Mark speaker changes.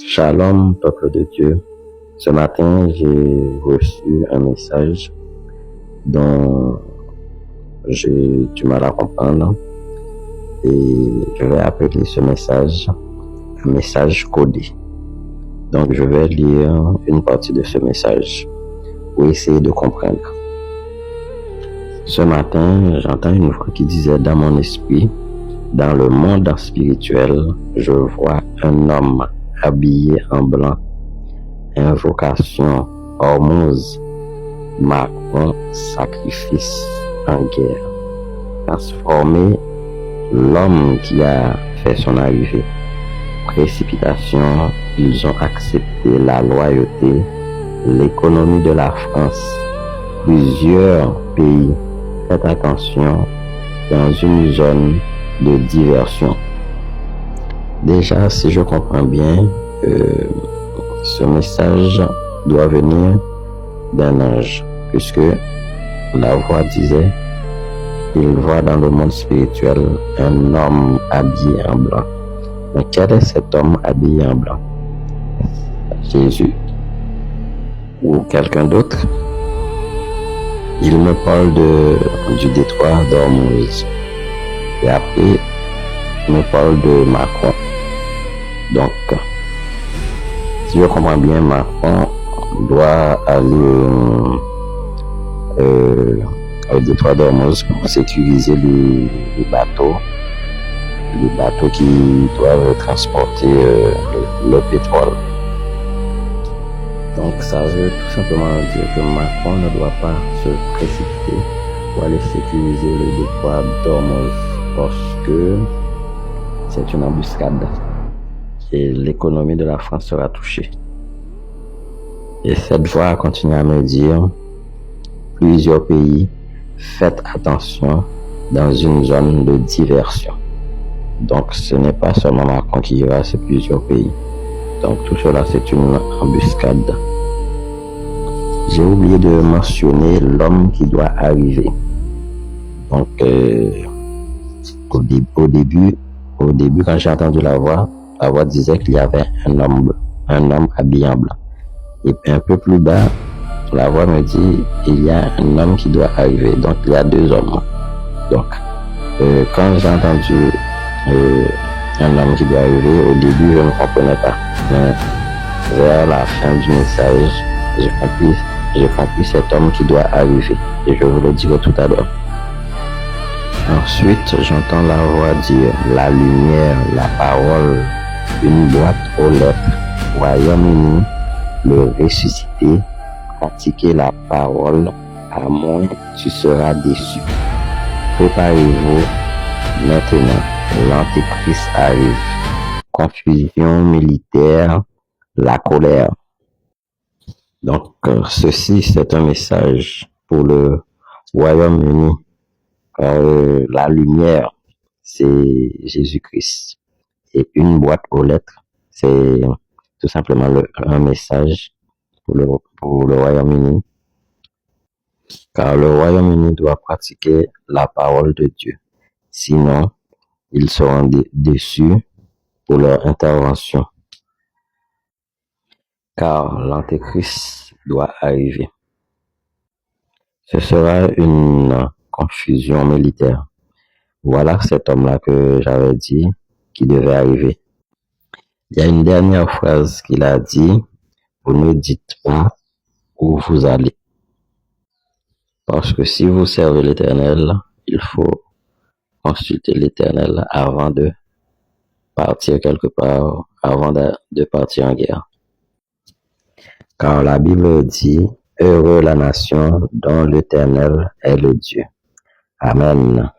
Speaker 1: Shalom, peuple de Dieu. Ce matin, j'ai reçu un message dont j'ai du mal à comprendre et je vais appeler ce message un message codé. Donc, je vais lire une partie de ce message pour essayer de comprendre. Ce matin, j'entends une voix qui disait dans mon esprit, dans le monde spirituel, je vois un homme habillé en blanc. Invocation, hormose, marquant sacrifice en guerre. Transformer l'homme qui a fait son arrivée. Précipitation, ils ont accepté la loyauté, l'économie de la France. Plusieurs pays, faites attention, dans une zone de diversion. Déjà, si je comprends bien, ce message doit venir d'un ange, puisque la voix disait, il voit dans le monde spirituel un homme habillé en blanc. Mais quel est cet homme habillé en blanc? Jésus ou quelqu'un d'autre? Il me parle du détroit d'Ormuz. Et après, il me parle de Macron. Donc, si je comprends bien, Macron doit aller au détroit d'Ormuz pour sécuriser les bateaux qui doivent transporter le pétrole. Donc, ça veut tout simplement dire que Macron ne doit pas se précipiter pour aller sécuriser le détroit d'Ormuz parce que c'est une embuscade. Et l'économie de la France sera touchée. Et cette voix continue à me dire, plusieurs pays, faites attention dans une zone de diversion. Donc ce n'est pas seulement Macron qui ira, c'est plusieurs pays. Donc tout cela c'est une embuscade. J'ai oublié de mentionner l'homme qui doit arriver. Donc au début quand j'ai entendu la voix disait qu'il y avait un homme habillé en blanc. Et un peu plus bas, la voix me dit, il y a un homme qui doit arriver. Donc, il y a deux hommes. Donc, quand j'ai entendu un homme qui doit arriver, au début, je ne comprenais pas. Mais vers la fin du message, j'ai compris cet homme qui doit arriver. Et je vous le dirai tout à l'heure. Ensuite, j'entends la voix dire, la lumière, la parole, une boîte aux lettres, Royaume-Uni, le ressuscité, pratiquer la parole, à moins tu seras déçu. Préparez-vous maintenant, l'Antéchrist arrive. Confusion militaire, la colère. Donc, ceci, c'est un message pour le Royaume-Uni. La lumière, c'est Jésus-Christ. Et une boîte aux lettres, c'est tout simplement un message pour le Royaume-Uni. Car le Royaume-Uni doit pratiquer la parole de Dieu. Sinon, ils seront déçus pour leur intervention. Car l'Antéchrist doit arriver. Ce sera une confusion militaire. Voilà cet homme-là que j'avais dit qui devait arriver. Il y a une dernière phrase qu'il a dit, vous ne dites pas où vous allez. Parce que si vous servez l'Éternel, il faut consulter l'Éternel avant de partir quelque part, avant de partir en guerre. Car la Bible dit, heureux la nation dont l'Éternel est le Dieu. Amen.